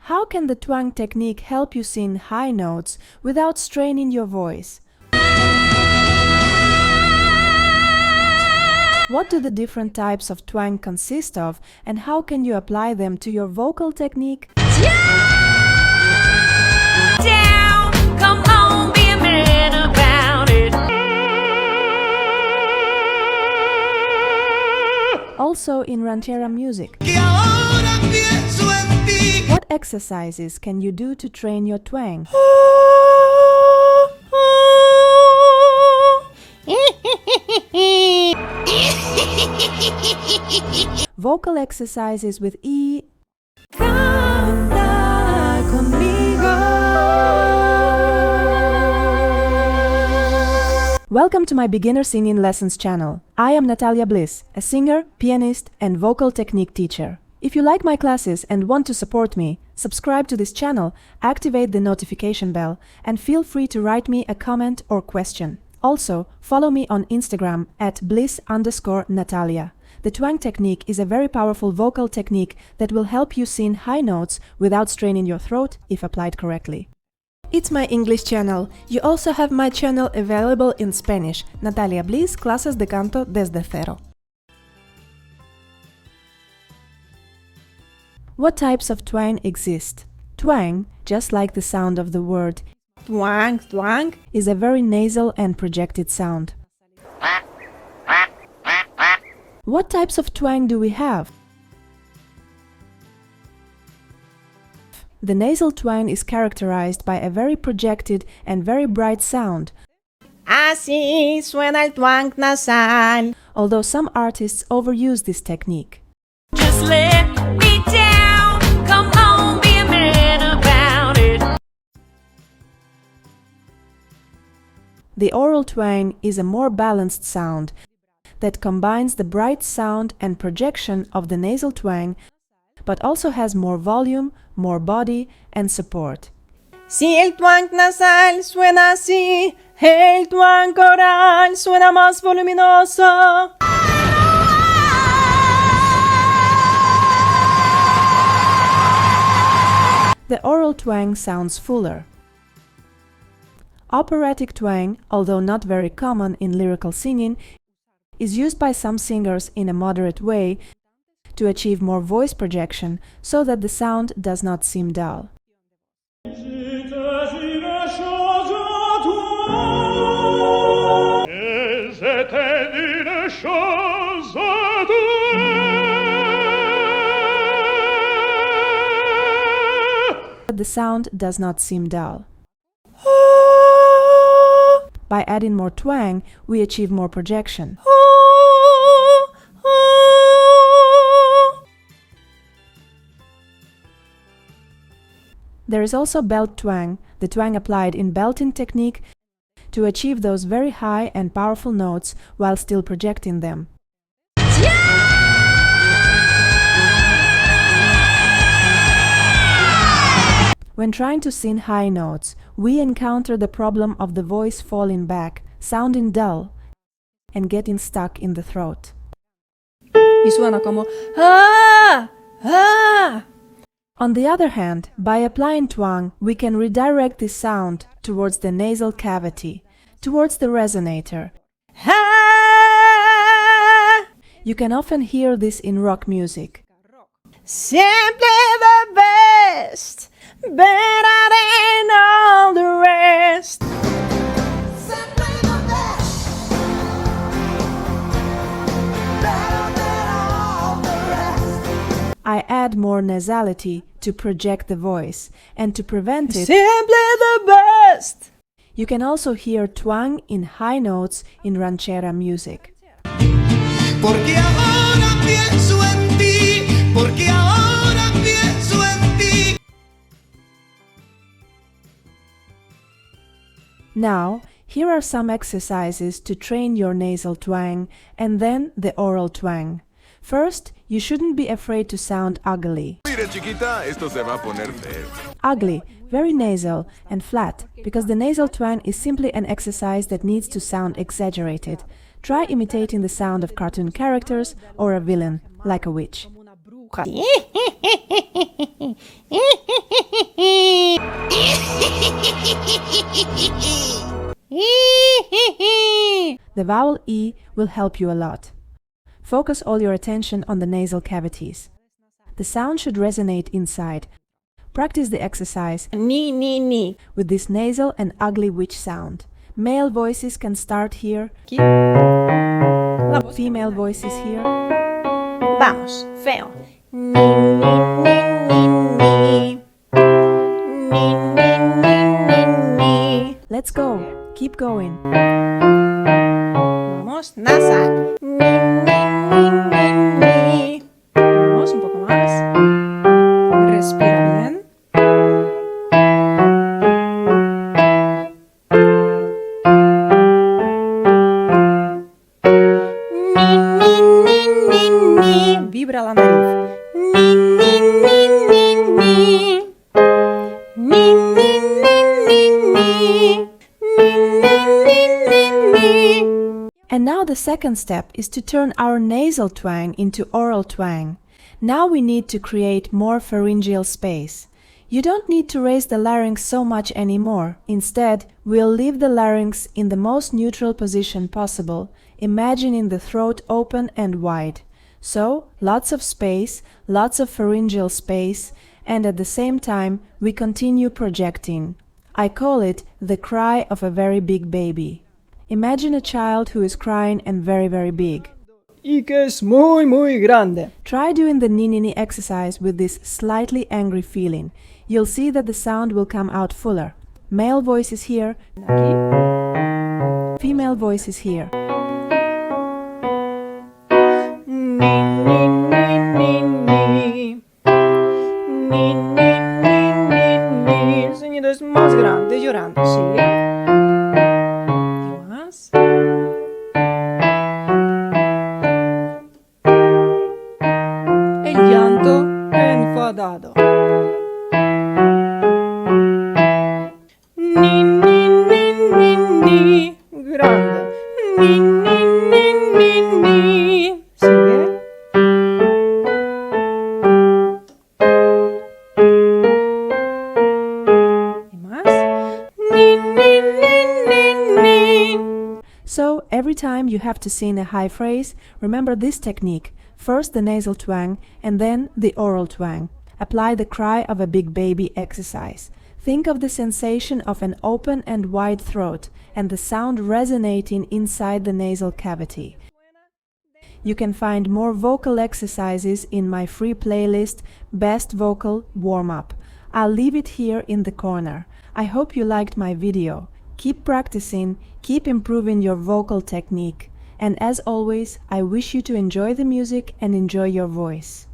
How can the twang technique help you sing high notes without straining your voice? What do the different types of twang consist of, and how can you apply them to your vocal technique? Down, come on, be a man about it. Also in ranchera music. What exercises can you do to train your twang? Vocal exercises with E. Canta conmigo. Welcome to my beginner singing lessons channel. I am Natalia Bliss, a singer, pianist, and vocal technique teacher. If you like my classes and want to support me, subscribe to this channel, activate the notification bell, and feel free to write me a comment or question. Also, follow me on Instagram at bliss_Natalia. The twang technique is a very powerful vocal technique that will help you sing high notes without straining your throat if applied correctly. It's my English channel. You also have my channel available in Spanish, Natalia Bliss, clases de canto desde cero. What types of twang exist? Twang, just like the sound of the word twang, twang, is a very nasal and projected sound. What types of twang do we have? The nasal twang is characterized by a very projected and very bright sound. Así suena el twang nasal. Although some artists overuse this technique. Just let me down, come on, be a man about it. The oral twang is a more balanced sound that combines the bright sound and projection of the nasal twang, but also has more volume, more body, and support. Si el twang nasal suena así, el twang coral suena más voluminoso. The oral twang sounds fuller. Operatic twang, although not very common in lyrical singing, is used by some singers in a moderate way to achieve more voice projection so that the sound does not seem dull. The sound does not seem dull. By adding more twang, we achieve more projection. There is also belt twang, the twang applied in belting technique to achieve those very high and powerful notes while still projecting them. When trying to sing high notes, we encounter the problem of the voice falling back, sounding dull, and getting stuck in the throat. Y suena como ah, ah. On the other hand, by applying twang, we can redirect this sound towards the nasal cavity, towards the resonator. Ah. You can often hear this in rock music. Simply the best, better than all the rest. Simply the best, better than all the rest. I add more nasality to project the voice, and to prevent it, Simply the best. you can also hear twang in high notes in ranchera music. Porque ahora pienso en ti, porque ahora pienso en ti. Now, here are some exercises to train your nasal twang and then the oral twang. First, you shouldn't be afraid to sound ugly. Mire, chiquita, esto se va a poner feo. Ugly, very nasal and flat, because the nasal twang is simply an exercise that needs to sound exaggerated. Try imitating the sound of cartoon characters or a villain, like a witch. The vowel E will help you a lot. Focus all your attention on the nasal cavities. The sound should resonate inside. Practice the exercise Ni. with this nasal and ugly witch sound. Male voices can start here, Aquí. La voz. female voices here. Vamos, feo. Ni. Ni. Let's go. Keep going. Vamos, nasal. Ni. Vamos, un poco más. Respira bien. Ni. Vibra la nariz. And now the second step is to turn our nasal twang into oral twang. Now we need to create more pharyngeal space. You don't need to raise the larynx so much anymore. Instead, we'll leave the larynx in the most neutral position possible, imagining the throat open and wide. So, lots of space, lots of pharyngeal space, and at the same time, we continue projecting. I call it the cry of a very big baby. Imagine a child who is crying and very, very big. Y que es muy grande. Try doing the ni exercise with this slightly angry feeling. You'll see that the sound will come out fuller. Male voice is here, Aquí. female voice is here. El sonido es más grande, llorando, ¿sí? Y más. El llanto enfadado. Ni, grande. Ni. ¿Sigue? ¿Y más? Ni. So, every time you have to sing a high phrase, remember this technique. First the nasal twang and then the oral twang. Apply the cry of a big baby exercise. Think of the sensation of an open and wide throat and the sound resonating inside the nasal cavity. You can find more vocal exercises in my free playlist, Best Vocal Warm-Up. I'll leave it here in the corner. I hope you liked my video. Keep practicing, keep improving your vocal technique. And as always, I wish you to enjoy the music and enjoy your voice.